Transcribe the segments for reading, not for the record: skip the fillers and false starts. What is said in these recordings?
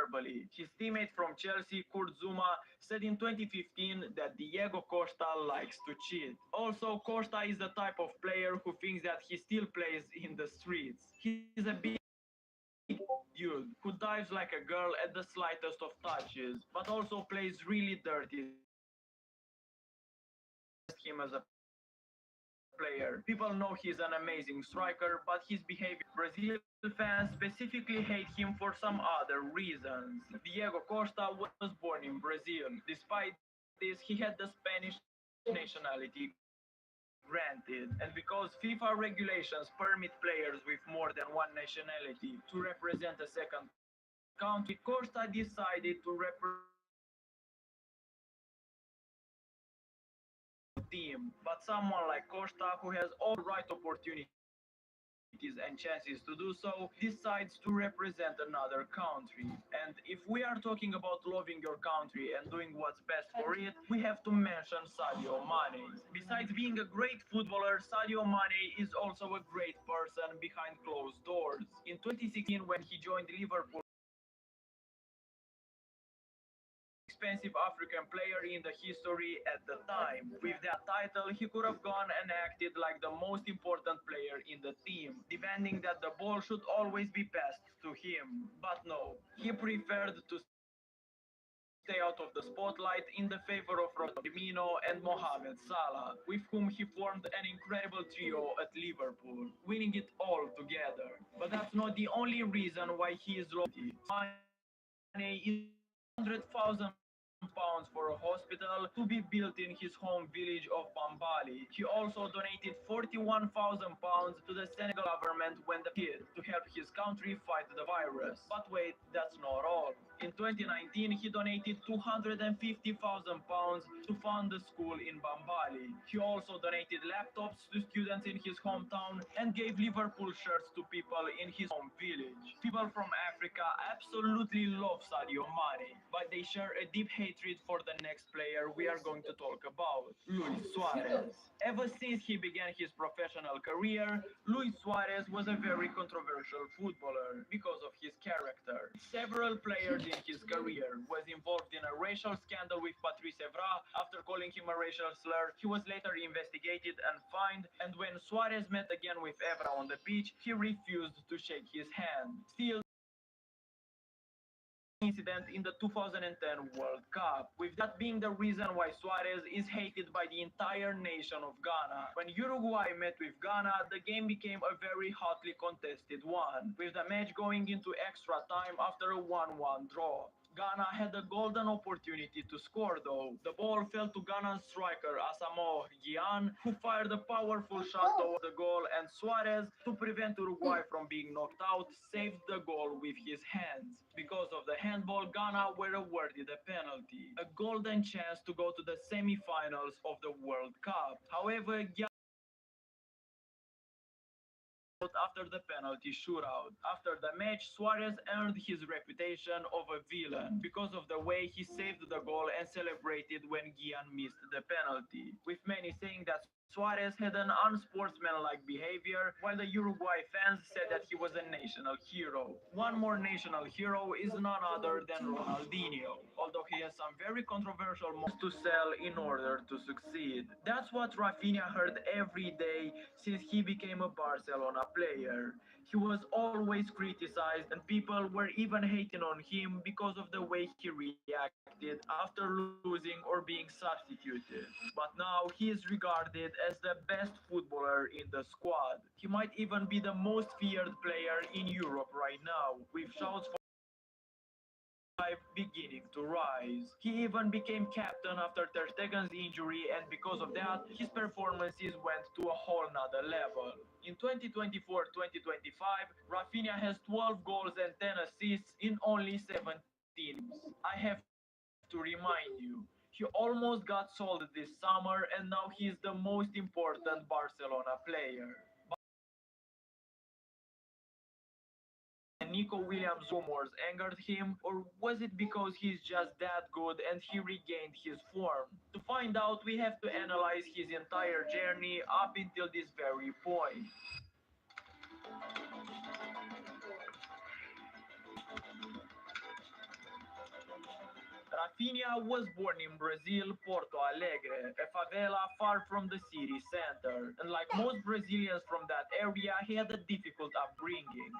verbally. His teammate from Chelsea, Kurt Zouma, said in 2015 that Diego Costa likes to cheat. Also, Costa is the type of player who thinks that he still plays in the streets. He's a big dude who dives like a girl at the slightest of touches, but also plays really dirty. Him as a player. People know he's an amazing striker, but his behavior, Brazil fans specifically hate him for some other reasons. Diego Costa was born in Brazil. Despite this, he had the Spanish nationality granted, and because FIFA regulations permit players with more than one nationality to represent a second country, Costa decided to represent team, but someone like Costa, who has all right opportunities and chances to do so, decides to represent another country. And if we are talking about loving your country and doing what's best for it, we have to mention Sadio Mane. Besides being a great footballer, Sadio Mane is also a great person behind closed doors. In 2016, when he joined Liverpool, expensive African player in the history at the time. With that title, he could have gone and acted like the most important player in the team, demanding that the ball should always be passed to him. But no, he preferred to stay out of the spotlight in the favor of Firmino and Mohamed Salah, with whom he formed an incredible trio at Liverpool, winning it all together. But that's not the only reason why he is loyalty. Mane is 100,000 pounds for a hospital to be built in his home village of Bambali. He also donated 41,000 pounds to the Senegal government when the kid to help his country fight the virus. But wait, that's not all. In 2019, he donated 250,000 pounds to fund the school in Bambali. He also donated laptops to students in his hometown and gave Liverpool shirts to people in his home village. People from Africa absolutely love Sadio Mane, but they share a deep hatred for the next player we are going to talk about, Luis Suarez. Ever since he began his professional career, Luis Suarez was a very controversial footballer because of his character. Several players in his career was involved in a racial scandal with Patrice Evra. After calling him a racial slur, he was later investigated and fined, and when Suarez met again with Evra on the pitch, he refused to shake his hand. Still, incident in the 2010 World Cup, with that being the reason why Suarez is hated by the entire nation of Ghana. When Uruguay met with Ghana, the game became a very hotly contested one, with the match going into extra time after a 1-1 draw. Ghana had a golden opportunity to score though. The ball fell to Ghana's striker Asamoah Gyan, who fired a powerful shot towards the goal, and Suarez, to prevent Uruguay from being knocked out, saved the goal with his hands. Because of the handball, Ghana were awarded a penalty, a golden chance to go to the semi-finals of the World Cup. However, Gyan after the penalty shootout. After the match, Suarez earned his reputation of a villain because of the way he saved the goal and celebrated when Gyan missed the penalty, with many saying that Suarez had an unsportsmanlike behavior, while the Uruguay fans said that he was a national hero. One more national hero is none other than Ronaldinho, although he has some very controversial moves to sell in order to succeed. That's what Rafinha heard every day since he became a Barcelona player. He was always criticized, and people were even hating on him because of the way he reacted after losing or being substituted. But now he is regarded as the best footballer in the squad. He might even be the most feared player in Europe right now, with shouts for beginning to rise. He even became captain after Ter Stegen's injury, and because of that, his performances went to a whole nother level. In 2024-2025, Rafinha has 12 goals and 10 assists in only 7 teams. I have to remind you, he almost got sold this summer, and now he is the most important Barcelona player. Nico Williams' rumors angered him, or was it because he's just that good and he regained his form? To find out, we have to analyze his entire journey up until this very point. Rafinha was born in Brazil, Porto Alegre, a favela far from the city center. And like most Brazilians from that area, he had a difficult upbringing,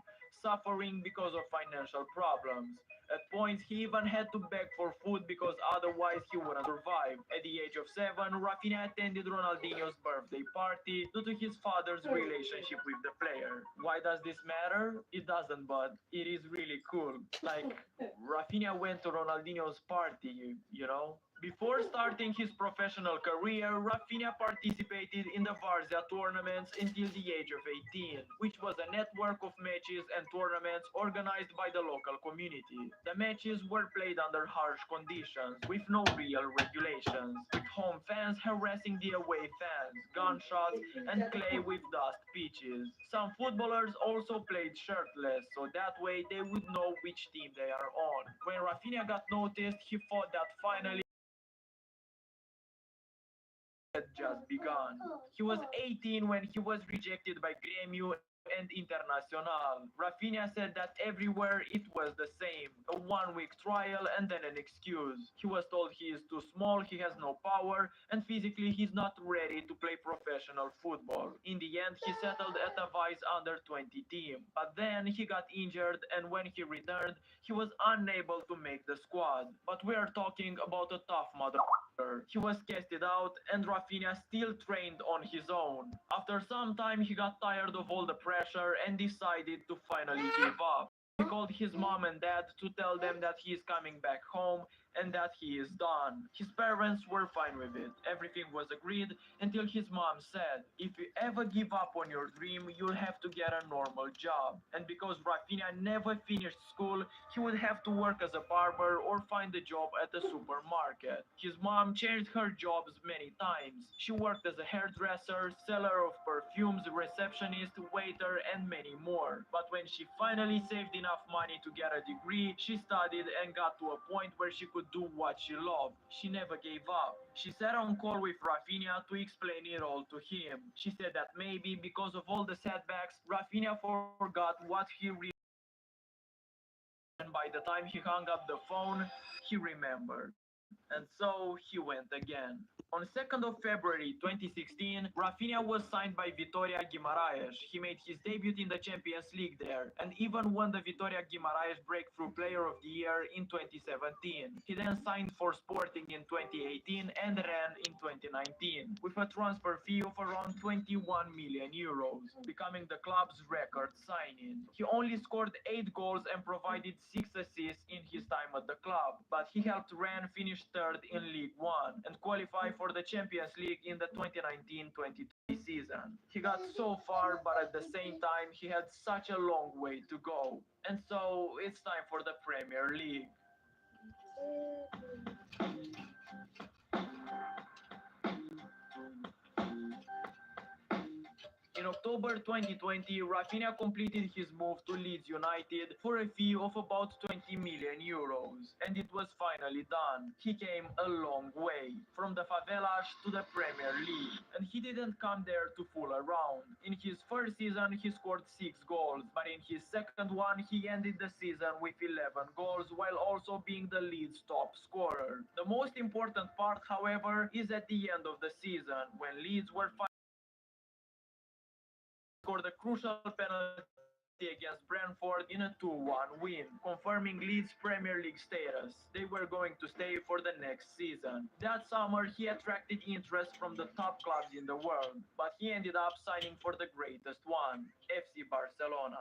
suffering because of financial problems. At points, he even had to beg for food because otherwise he wouldn't survive. At the age of 7, Rafinha attended Ronaldinho's birthday party due to his father's relationship with the player. Why does this matter? It doesn't, but it is really cool. Like, Rafinha went to Ronaldinho's party, you know? Before starting his professional career, Rafinha participated in the Varzea tournaments until the age of 18, which was a network of matches and tournaments organized by the local community. The matches were played under harsh conditions, with no real regulations, with home fans harassing the away fans, gunshots, and clay with dust pitches. Some footballers also played shirtless, so that way they would know which team they are on. When Rafinha got noticed, he thought that finally had just begun. He was 18 when he was rejected by Grêmio and Internacional. Rafinha said that everywhere it was the same, a 1 week trial and then an excuse. He was told he is too small, he has no power, and physically he's not ready to play professional football. In the end, he settled at a Vice under 20 team, but then he got injured, and when he returned, he was unable to make the squad. But we are talking about a tough mother. He was casted out, and Rafinha still trained on his own. After some time, he got tired of all the pressure and decided to finally give up. He called his mom and dad to tell them that he is coming back home and that he is done. His parents were fine with it. Everything was agreed until his mom said, if you ever give up on your dream, you'll have to get a normal job. And because Rafinha never finished school, he would have to work as a barber or find a job at a supermarket. His mom changed her jobs many times. She worked as a hairdresser, seller of perfumes, receptionist, waiter, and many more. But when she finally saved enough money to get a degree, she studied and got to a point where she could do what she loved. She never gave up. She sat on call with Rafinha to explain it all to him. She said that maybe because of all the setbacks, Rafinha forgot what he really, and by the time he hung up the phone, he remembered. And so he went again. On 2nd of February 2016, Rafinha was signed by Vitória Guimarães. He made his debut in the Champions League there and even won the Vitória Guimarães Breakthrough Player of the Year in 2017. He then signed for Sporting in 2018 and Rennes in 2019 with a transfer fee of around 21 million euros, becoming the club's record signing. He only scored 8 goals and provided 6 assists in his time at the club, but he helped Rennes finish third in League One and qualify for the Champions League in the 2019-2020 season. He got so far, but at the same time, he had such a long way to go. And so it's time for the Premier League. In October 2020, Rafinha completed his move to Leeds United for a fee of about 20 million euros, and it was finally done. He came a long way, from the favelas to the Premier League, and he didn't come there to fool around. In his first season, he scored 6 goals, but in his second one, he ended the season with 11 goals while also being the Leeds top scorer. The most important part, however, is at the end of the season, when Leeds were scored a crucial penalty against Brentford in a 2-1 win, confirming Leeds' Premier League status. They were going to stay for the next season. That summer, he attracted interest from the top clubs in the world, but he ended up signing for the greatest one, FC Barcelona.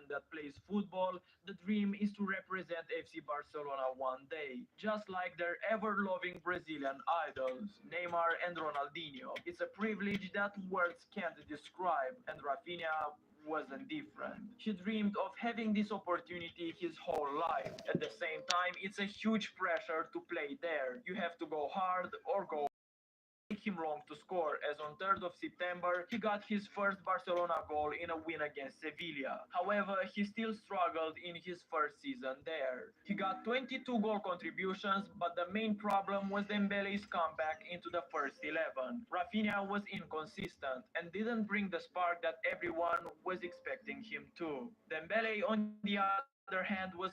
That plays football, the dream is to represent FC Barcelona one day, just like their ever-loving Brazilian idols, Neymar and Ronaldinho. It's a privilege that words can't describe, and Rafinha wasn't different. He dreamed of having this opportunity his whole life. At the same time, it's a huge pressure to play there. You have to go hard or go him long to score, as on 3rd of September he got his first Barcelona goal in a win against Sevilla. However, he still struggled in his first season there. He got 22 goal contributions, but the main problem was Dembele's comeback into the first 11. Rafinha was inconsistent and didn't bring the spark that everyone was expecting him to. Dembele, on the other hand, was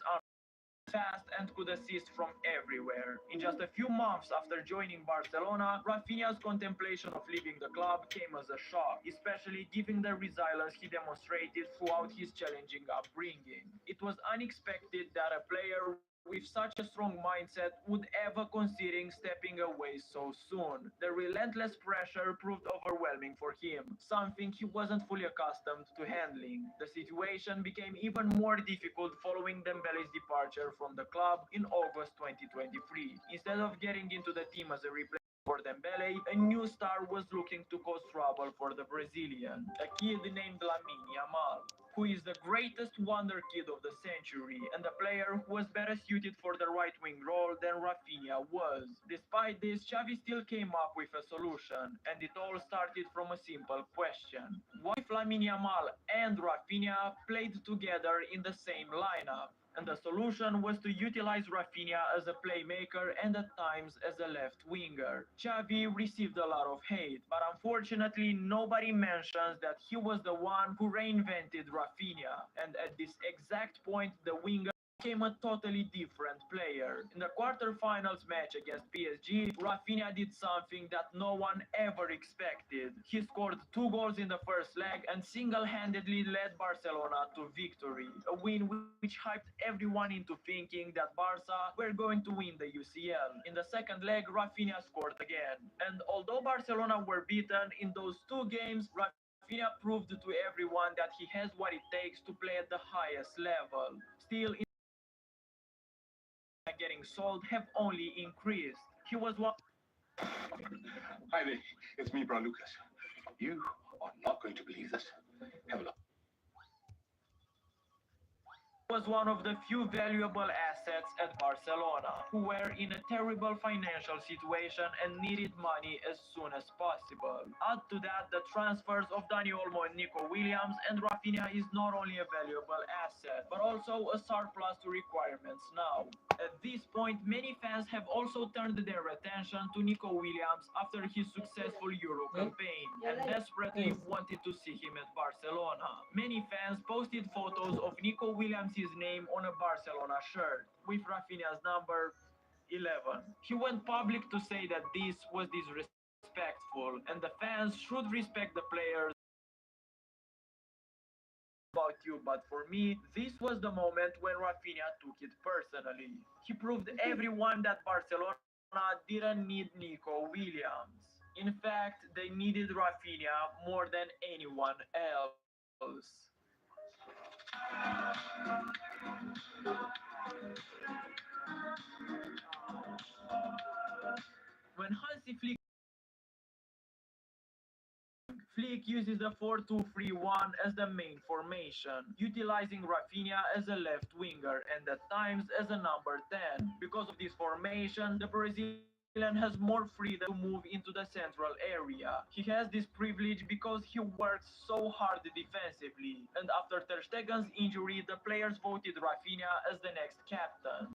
fast and could assist from everywhere. In just a few months after joining Barcelona, Rafinha's contemplation of leaving the club came as a shock, especially given the resilience he demonstrated throughout his challenging upbringing. It was unexpected that a player with such a strong mindset would ever considering stepping away so soon. The relentless pressure proved overwhelming for him, something he wasn't fully accustomed to handling. The situation became even more difficult following Dembele's departure from the club in August 2023. Instead of getting into the team as a replacement for Dembele, a new star was looking to cause trouble for the Brazilian, a kid named Lamine Yamal, who is the greatest wonder kid of the century and a player who was better suited for the right wing role than Rafinha was. Despite this, Xavi still came up with a solution, and it all started from a simple question. What if Lamine Yamal and Rafinha played together in the same lineup? And the solution was to utilize Rafinha as a playmaker and at times as a left winger. Xavi received a lot of hate, but unfortunately nobody mentions that he was the one who reinvented Rafinha, and at this exact point the winger became a totally different player. In the quarterfinals match against PSG, Rafinha did something that no one ever expected. He scored 2 goals in the first leg and single-handedly led Barcelona to victory, a win which hyped everyone into thinking that Barca were going to win the UCL. In the second leg, Rafinha scored again. And although Barcelona were beaten in those 2 games, Rafinha proved to everyone that he has what it takes to play at the highest level. Still, getting sold have only increased. He was one Hi there, it's me, bro Lucas. You are not going to believe this. Have a look. was one of the few valuable assets at Barcelona, who were in a terrible financial situation and needed money as soon as possible. Add to that the transfers of Dani Olmo and Nico Williams, and Rafinha is not only a valuable asset, but also a surplus to requirements now. At this point, many fans have also turned their attention to Nico Williams after his successful Euro campaign and desperately wanted to see him at Barcelona. Many fans posted photos of Nico Williams' name on a Barcelona shirt with Rafinha's number 11. He went public to say that this was disrespectful and the fans should respect the players. About you, but for me, this was the moment when Rafinha took it personally. He proved everyone that Barcelona didn't need Nico Williams. In fact, they needed Rafinha more than anyone else. When Hansi Flick uses the 4-2-3-1 as the main formation, utilizing Rafinha as a left winger and at times as a number 10. Because of this formation, the Brazilian has more freedom to move into the central area. He has this privilege because he works so hard defensively, and after Ter Stegen's injury, the players voted Rafinha as the next captain.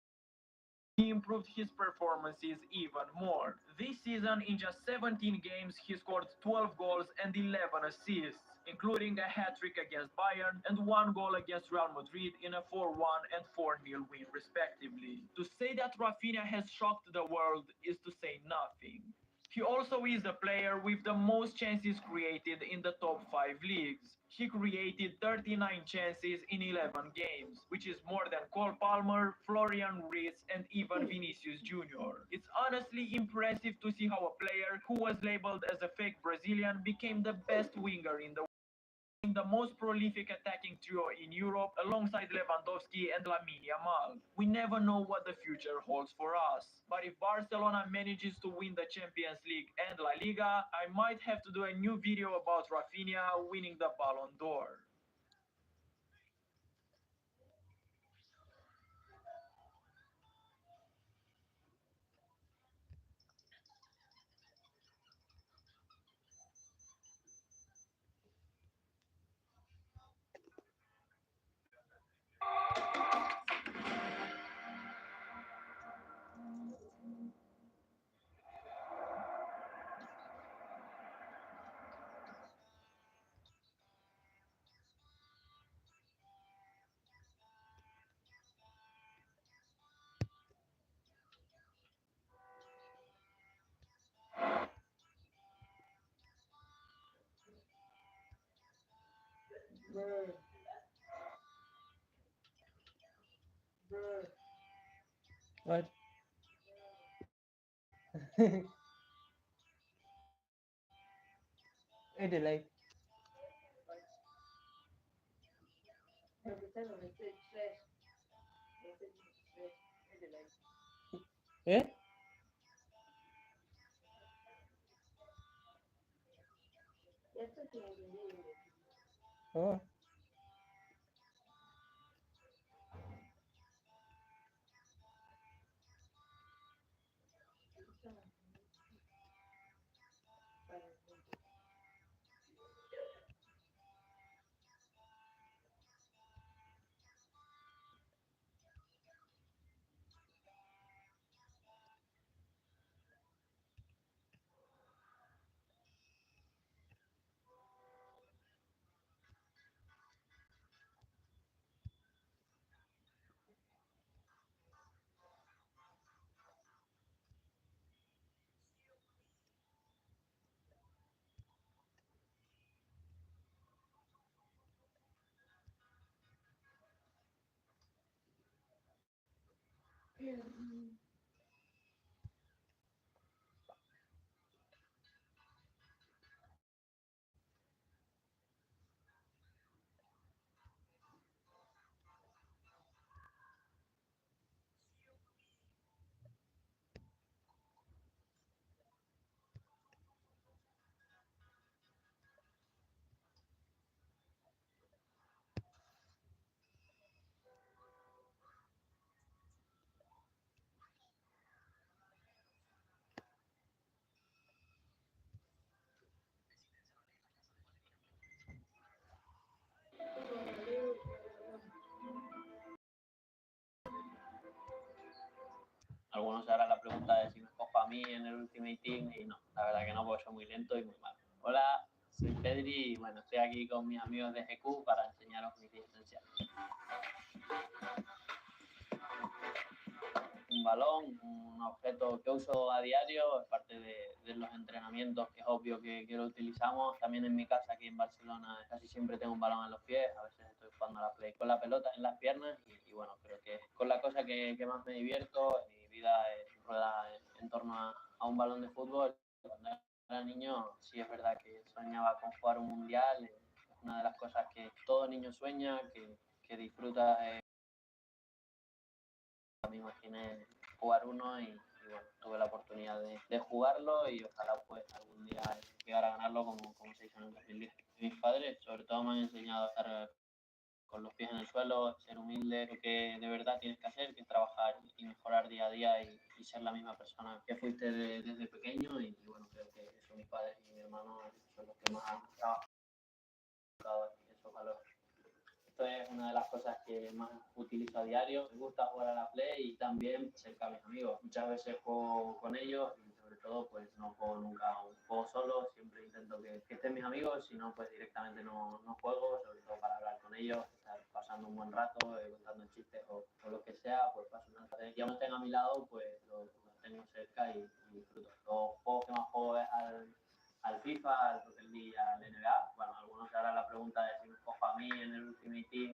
He improved his performances even more. This season, in just 17 games, he scored 12 goals and 11 assists, including a hat-trick against Bayern and 1 goal against Real Madrid in a 4-1 and 4-0 win respectively. To say that Rafinha has shocked the world is to say nothing. He also is the player with the most chances created in the top 5 leagues. He created 39 chances in 11 games, which is more than Cole Palmer, Florian Wirtz, and even Vinicius Jr. It's honestly impressive to see how a player who was labeled as a fake Brazilian became the best winger in the most prolific attacking trio in Europe alongside Lewandowski and Lamine Yamal. We never know what the future holds for us. But if Barcelona manages to win the Champions League and La Liga, I might have to do a new video about Rafinha winning the Ballon d'Or. What? It is like, yeah? Oh. Algunos se harán la pregunta de si me escojo a mí en el Ultimate Team y no, la verdad que no, porque soy muy lento y muy malo. Hola, soy Pedri y bueno, estoy aquí con mis amigos de GQ para enseñaros mi kit esencial. Un balón, un objeto que uso a diario, es parte de los entrenamientos, que es obvio que lo utilizamos. También en mi casa aquí en Barcelona casi siempre tengo un balón en los pies, a veces estoy jugando a la Play con la pelota en las piernas y bueno, creo que con la cosa que más me divierto, mi vida rueda en torno a un balón de fútbol. Cuando era niño sí es verdad que soñaba con jugar un mundial, es una de las cosas que todo niño sueña, que disfruta. Me imaginé jugar uno y bueno, tuve la oportunidad de jugarlo y ojalá pues algún día llegar a ganarlo como se hizo en el 2010. Mis padres sobre todo me han enseñado a estar con los pies en el suelo, ser humilde, lo que de verdad tienes que hacer, que es trabajar y mejorar día a día y ser la misma persona que fuiste desde pequeño y bueno, creo que eso mis padres y mi hermano son los que más han trabajado esos valores. Esto es una de las cosas que más utilizo a diario. Me gusta jugar a la Play y también cerca a mis amigos. Muchas veces juego con ellos y sobre todo pues no juego nunca un juego solo. Siempre intento que estén mis amigos, si no pues directamente no juego, sobre todo para hablar con ellos, estar pasando un buen rato, contando chistes o lo que sea, pues paso una tarde. Ya no estén a mi lado, pues los tengo cerca y disfruto. Los juegos que más juego es al FIFA, al Rocket League, al NBA. Bueno, algunos se harán la pregunta de si me escojo a mí en el Ultimate Team